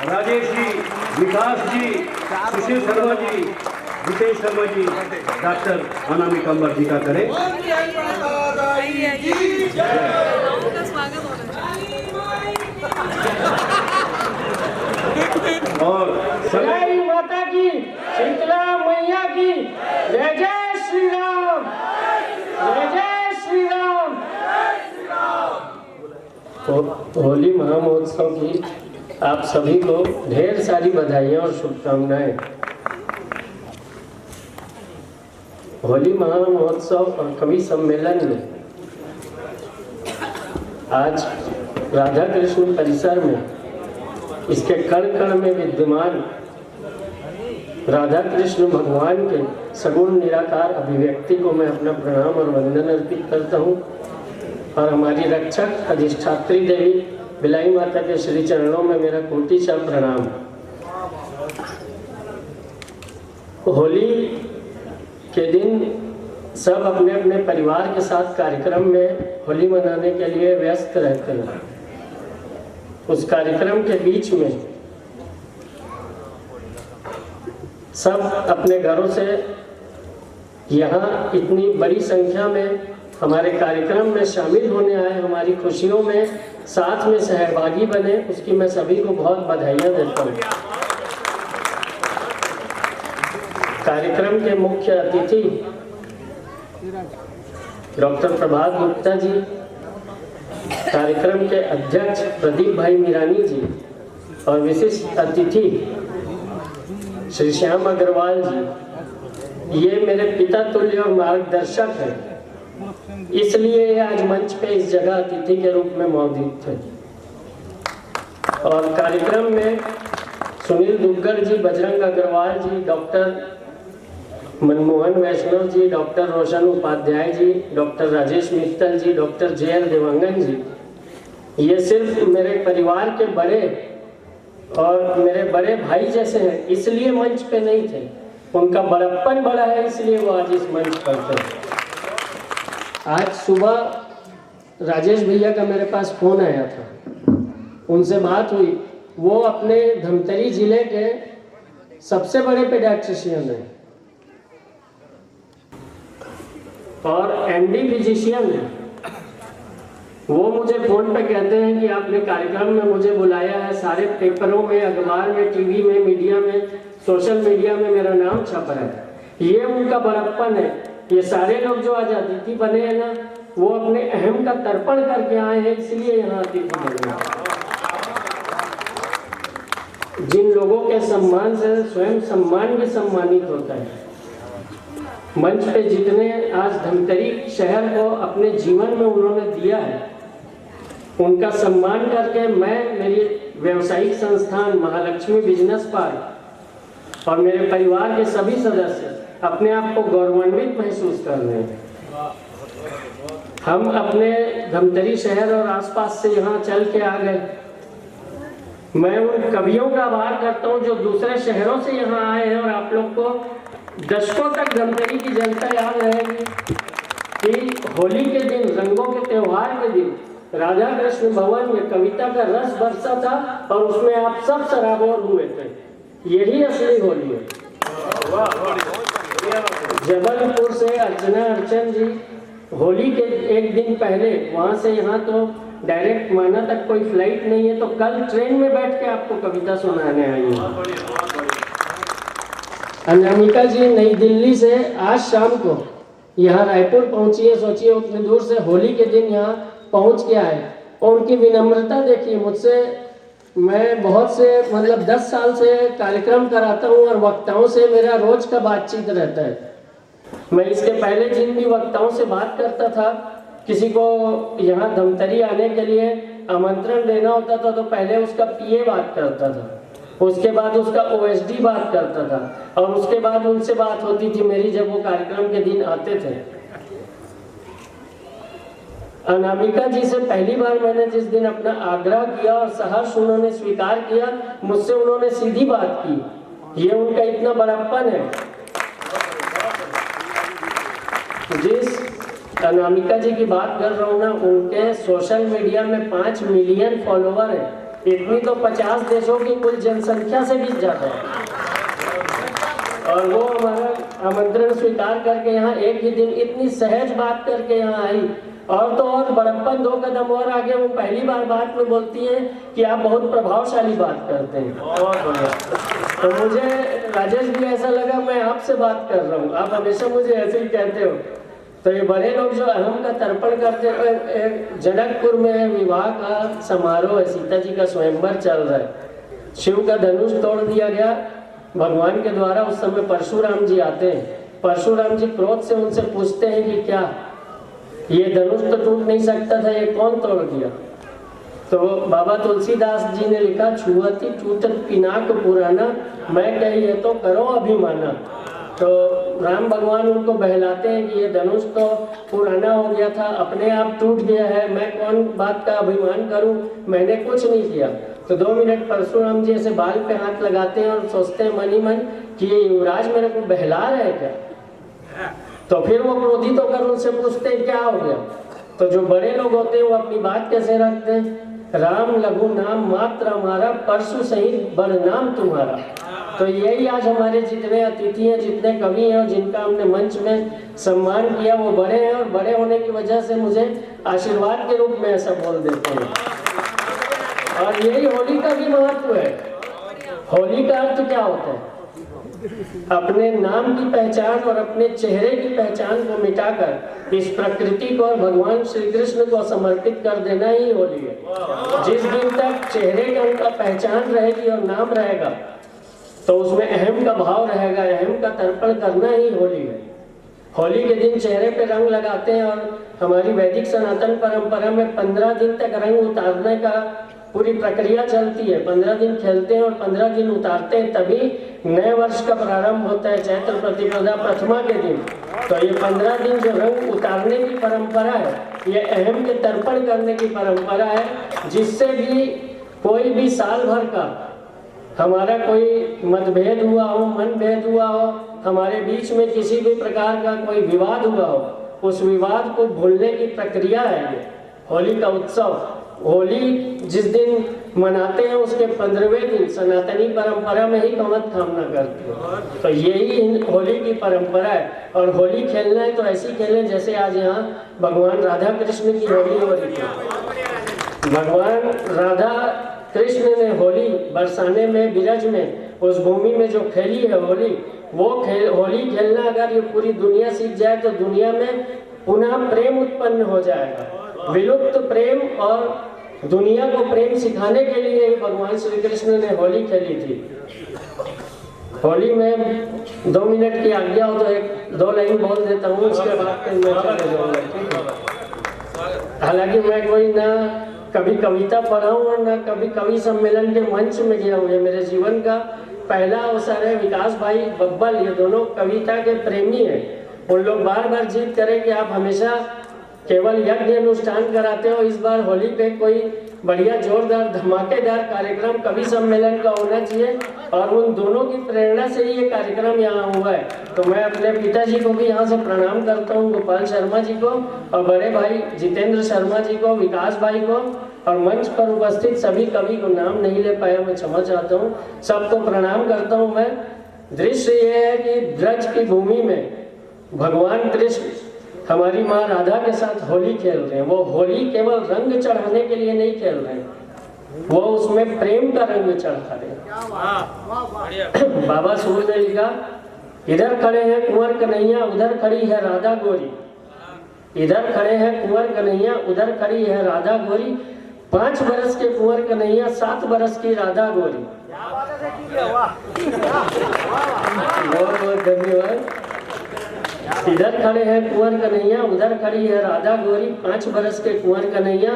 राजेश जी, विकास जी, Sushil Sharma ji, Jitesh Sharma ji, doctor Anamika अंबर जी का करें। और जय माता की, शीतला मैया की, जय जय श्री राम, जय जय श्री राम। होली महामहोत्सव की आप सभी को ढेर सारी बधाइयाँ और शुभकामनाएं। होली महामहोत्सव और कवि सम्मेलन में आज राधा कृष्ण परिसर में इसके कण कण में विद्यमान राधा कृष्ण भगवान के सगुण निराकार अभिव्यक्ति को मैं अपना प्रणाम और वंदन अर्पित करता हूँ और हमारी रक्षक अधिष्ठात्री देवी बिलाई माता के श्री चरणों में मेरा कोटिशा प्रणाम। होली के दिन सब अपने अपने परिवार के साथ कार्यक्रम में होली मनाने के लिए व्यस्त रहते हैं। उस कार्यक्रम के बीच में सब अपने घरों से यहाँ इतनी बड़ी संख्या में हमारे कार्यक्रम में शामिल होने आए, हमारी खुशियों में साथ में सहभागी बने, उसकी मैं सभी को बहुत बधाइयाँ देता हूँ। कार्यक्रम के मुख्य अतिथि डॉक्टर प्रभात गुप्ता जी, कार्यक्रम के अध्यक्ष प्रदीप भाई मीरानी जी और विशिष्ट अतिथि श्री श्याम अग्रवाल जी, ये मेरे पिता तुल्य और मार्गदर्शक हैं, इसलिए आज मंच पे इस जगह अतिथि के रूप में मौजूद थे। और कार्यक्रम में सुनील दुग्गल जी, बजरंग अग्रवाल जी, डॉक्टर मनमोहन वैष्णव जी, डॉक्टर रोशन उपाध्याय जी, डॉक्टर राजेश मित्तल जी, डॉक्टर जे.एल. देवांगन जी, ये सिर्फ मेरे परिवार के बड़े और मेरे बड़े भाई जैसे हैं, इसलिए मंच पे नहीं थे। उनका बड़प्पन बड़ा है, इसलिए वो आज इस मंच पर थे। आज सुबह राजेश भैया का मेरे पास फोन आया था, उनसे बात हुई। वो अपने धमतरी जिले के सबसे बड़े पेडियाट्रिशियन हैं और एमडी फिजिशियन है। वो मुझे फोन पे कहते हैं कि आपने कार्यक्रम में मुझे बुलाया है, सारे पेपरों में, अखबार में, टीवी में, मीडिया में, सोशल मीडिया में मेरा नाम छप रहा है। ये उनका बड़प्पन है। ये सारे लोग जो आज अतिथि बने हैं ना, वो अपने अहम का तर्पण करके आए हैं, इसलिए यहाँ अतिथि बने हैं। जिन लोगों के सम्मान से स्वयं सम्मान भी सम्मानित होता है। मंच पे जितने आज धमतरी शहर को अपने जीवन में उन्होंने दिया है, उनका सम्मान करके मैं, मेरी व्यवसायिक संस्थान महालक्ष्मी बिजनेस पार्क और मेरे परिवार के सभी सदस्य अपने आप को गौरवान्वित महसूस कर रहे हैं। हम अपने धमतरी शहर और आसपास से यहाँ चल के आ गए। मैं उन कवियों का आभार करता हूँ जो दूसरे शहरों से यहाँ आए हैं और आप लोग को दशकों तक धमतरी की जनता याद रहेगी कि होली के दिन, रंगों के त्योहार के दिन राधा कृष्ण भवन में कविता का रस बरसा था और उसमें आप सब सराबोर हुए थे। यही असली होली है। जबलपुर से अर्चना अर्चन जी होली के एक दिन पहले वहाँ से यहाँ तो डायरेक्ट माना तक कोई फ्लाइट नहीं है, तो कल ट्रेन में बैठ के आपको कविता सुनाने आई है। अनामिका जी नई दिल्ली से आज शाम को यहाँ रायपुर पहुँची है। सोचिए उतनी दूर से होली के दिन यहाँ पहुँच के आए और उनकी विनम्रता देखिए। मुझसे मैं बहुत से 10 साल से कार्यक्रम कराता हूँ और वक्ताओं से मेरा रोज का बातचीत रहता है। मैं इसके पहले जिन भी वक्ताओं से बात करता था, किसी को यहाँ धमतरी आने के लिए आमंत्रण देना होता था तो पहले उसका पीए बात करता था, उसके बाद उसका ओएसडी बात करता था और उसके बाद उनसे बात होती थी मेरी, जब वो कार्यक्रम के दिन आते थे। अनामिका जी से पहली बार मैंने जिस दिन अपना आग्रह किया और सहर्ष उन्होंने स्वीकार किया, मुझसे उन्होंने सीधी बात की। ये उनका इतना बड़प्पन है। जिस अनामिका जी की बात कर रहा हूँ ना, उनके सोशल मीडिया में 5 मिलियन फॉलोवर हैं इतनी तो 50 देशों की कुल जनसंख्या से भी ज्यादा है। और वो हमारा आमंत्रण स्वीकार करके यहाँ एक ही दिन इतनी सहज बात करके यहाँ आई। और तो और बड़प्पन 2 कदम और आगे वो पहली बार बात में बोलती हैं कि आप बहुत प्रभावशाली बात करते हैं। बहुत बढ़िया। तो मुझे राजेश भी ऐसा लगा मैं आपसे बात कर रहा हूँ, आप हमेशा मुझे ऐसे ही कहते हो। तो ये बड़े लोग जो अहम का तर्पण करते हैं, जनकपुर में विवाह का समारोह है, सीता जी का स्वयंवर चल रहा है, शिव का धनुष तोड़ दिया गया भगवान के द्वारा। उस समय परशुराम जी आते हैं, परशुराम जी क्रोध से उनसे पूछते हैं कि क्या ये धनुष तो टूट नहीं सकता था, ये कौन तोड़ दिया? तो बाबा तुलसीदास जी ने लिखा, छुअती टूटत पिनाक पुराना, मैं कही ये तो करो अभिमाना। तो राम भगवान उनको बहलाते हैं कि ये धनुष तो पुराना हो गया था, अपने आप टूट गया है, मैं कौन बात का अभिमान करूं, मैंने कुछ नहीं किया। तो 2 मिनट परशुराम जी ऐसे बाल पे हाथ लगाते हैं और सोचते हैं मन ही मन कि ये युवराज मेरे को बहला रहे क्या। तो फिर वो क्रोधित होकर उनसे पूछते हैं क्या हो गया। तो जो बड़े लोग होते हैं वो अपनी बात कैसे रखते हैं, राम लघु नाम मात्र हमारा, परशु सहित बड़ नाम तुम्हारा। तो यही आज हमारे जितने अतिथि हैं, जितने कवि हैं और जिनका हमने मंच में सम्मान किया, वो बड़े हैं और बड़े होने की वजह से मुझे आशीर्वाद के रूप में ऐसा बोल देते हैं। और यही होली का भी महत्व है। होली का अर्थ क्या होता है? अपने नाम की पहचान और अपने चेहरे की पहचान को मिटाकर इस प्रकृति को और भगवान श्री कृष्ण को समर्पित कर देना ही होली है। जिस दिन तक चेहरे के उनका पहचान रहेगी और नाम रहेगा तो उसमें अहम का भाव रहेगा, अहम का तर्पण करना ही होली है। होली के दिन चेहरे पे रंग लगाते हैं और हमारी वैदिक सनातन परंपरा में 15 दिन तक रंग उतारने का पूरी प्रक्रिया चलती है। 15 दिन खेलते हैं और 15 दिन उतारते हैं, तभी नए वर्ष का प्रारंभ होता है, चैत्र प्रतिपदा प्रथमा के दिन। तो ये 15 दिन जो रंग उतारने की परंपरा है, ये अहम के तर्पण करने की परंपरा है, जिससे भी कोई भी साल भर का हमारा कोई मतभेद हुआ हो, मनभेद हुआ हो, हमारे बीच में किसी भी प्रकार का कोई विवाद हुआ हो, उस विवाद को भूलने की प्रक्रिया है ये होली का उत्सव। होली जिस दिन मनाते हैं उसके 15वें दिन सनातनी परंपरा में ही कमत कामना करते हैं। तो यही होली की परंपरा है। और होली खेलना है तो ऐसी खेलें जैसे आज यहाँ भगवान राधा कृष्ण की होली हो रही है। भगवान राधा कृष्ण ने होली बरसाने में, बिरज में, उस भूमि में जो खेली है होली, वो होली खेलना अगर ये पूरी दुनिया सीख जाए तो दुनिया में पुनः प्रेम उत्पन्न हो जाएगा। विलुप्त प्रेम और दुनिया को प्रेम सिखाने के लिए ही भगवान श्री कृष्ण ने होली खेली थी। होली में 2 मिनट की आज्ञा हो तो 1-2 लाइन बोल देता हूँ, उसके बाद मैं चले जाऊंगा। हालांकि मैं कोई ना कभी कविता पढ़ा हूँ और ना कभी कवि सम्मेलन के मंच में गया हूँ। ये मेरे जीवन का पहला अवसर है। विकास भाई बब्बल ये दोनों कविता के प्रेमी हैं। उन लोग बार बार जिद करें कि आप हमेशा केवल यज्ञ अनुष्ठान कराते हो, इस बार होली पे कोई बढ़िया जोरदार धमाकेदार कार्यक्रम कवि सम्मेलन का होना चाहिए। और उन दोनों की प्रेरणा से ही ये कार्यक्रम यहाँ हुआ है। तो मैं अपने पिताजी को भी यहाँ से प्रणाम करता हूँ, गोपाल शर्मा जी को, और बड़े भाई जितेंद्र शर्मा जी को, विकास भाई को, और मंच पर उपस्थित सभी कवि को नाम नहीं ले पाया, मैं क्षमा चाहता हूँ, सबको प्रणाम करता हूँ। मैं दृश्य ये है कि ब्रज की भूमि में भगवान कृष्ण हमारी माँ राधा के साथ होली खेल रहे हैं। वो होली केवल रंग चढ़ाने के लिए नहीं खेल रहे हैं, वो उसमें प्रेम का रंग चढ़ा रहे हैं। बाबा सूर ने लिखा, इधर खड़े हैं कुंवर कन्हैया, उधर खड़ी है राधा गोरी। इधर खड़े हैं कुंवर कन्हैया, उधर खड़ी है राधा गोरी। 5 बरस के कुंवर कन्हैया, 7 बरस की राधा गोरी। बहुत बहुत धन्यवाद। इधर खड़े हैं कुंवर कन्हैया, उधर खड़ी है राधा गोरी। 5 बरस के कुंवर कन्हैया,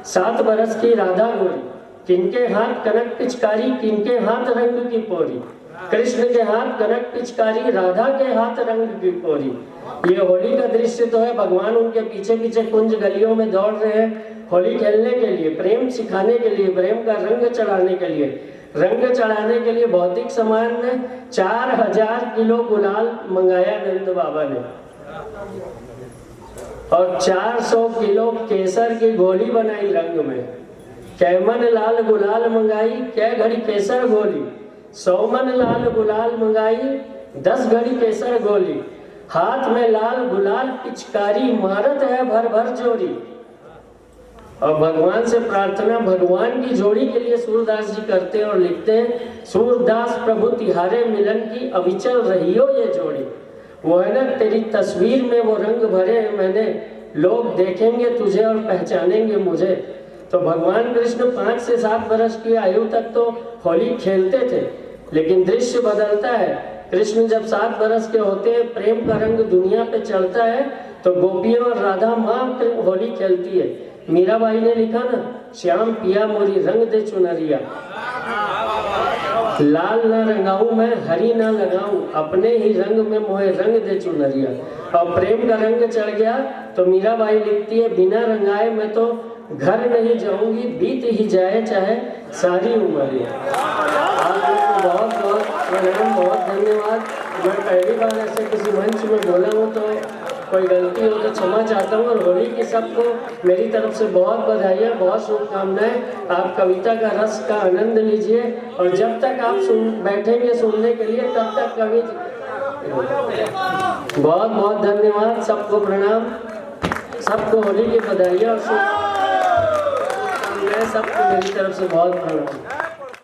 7 बरस की राधा गोरी। किनके हाथ कनक पिचकारी, किनके हाथ रंग की पोरी। कृष्ण के हाथ कनक पिचकारी, राधा के हाथ रंग की पोरी। ये होली का दृश्य तो है। भगवान उनके पीछे पीछे कुंज गलियों में दौड़ रहे हैं होली खेलने के लिए, प्रेम सिखाने के लिए, प्रेम का रंग चढ़ाने के लिए। रंग चढ़ाने के लिए भौतिक सामान में 4000 किलो गुलाल मंगाया नंद बाबा ने, और 400 किलो केसर की गोली बनाई रंग में। कैमन लाल गुलाल मंगाई, कै घड़ी केसर गोली। 100 मन लाल गुलाल मंगाई, 10 घड़ी केसर गोली। हाथ में लाल गुलाल पिचकारी, मारत है भर भर जोरी। और भगवान से प्रार्थना भगवान की जोड़ी के लिए सूरदास जी करते हैं और लिखते हैं, सूरदास प्रभु तिहारे मिलन की अविचल रही हो ये जोड़ी। वो है ना, तेरी तस्वीर में वो रंग भरे हैं मैंने, लोग देखेंगे तुझे और पहचानेंगे मुझे। तो भगवान कृष्ण 5 से 7 वर्ष की आयु तक तो होली खेलते थे, लेकिन दृश्य बदलता है। कृष्ण जब 7 वर्ष के होते हैं, प्रेम का रंग दुनिया पे चढ़ता है, तो गोपियां और राधा माँ होली खेलती है। मीराबाई ने लिखा ना, श्याम पिया मोरी रंग दे चुनरिया, लाल न रंगाऊं मैं हरी न लगाऊं, अपने ही रंग में मोहे रंग दे चुनरिया। और प्रेम का रंग चढ़ गया तो मीराबाई लिखती है, बिना रंगाए मैं तो घर नहीं जाऊंगी, बीत ही जाए चाहे सारी उम्र। आप लोग को बहुत बहुत प्रणाम, बहुत धन्यवाद। मैं पहली बार ऐसे किसी मंच में बोला हूँ, तो कोई गलती हो तो क्षमा चाहता हूँ। और होली की सबको मेरी तरफ से बहुत बधाइयाँ, बहुत शुभकामनाएं। आप कविता का रस का आनंद लीजिए, और जब तक आप बैठेंगे सुनने के लिए, तब तक कवि बहुत बहुत धन्यवाद। सबको प्रणाम, सबको होली की बधाइयाँ और शुभकामनाएं। सबको मेरी तरफ से बहुत प्रणाम।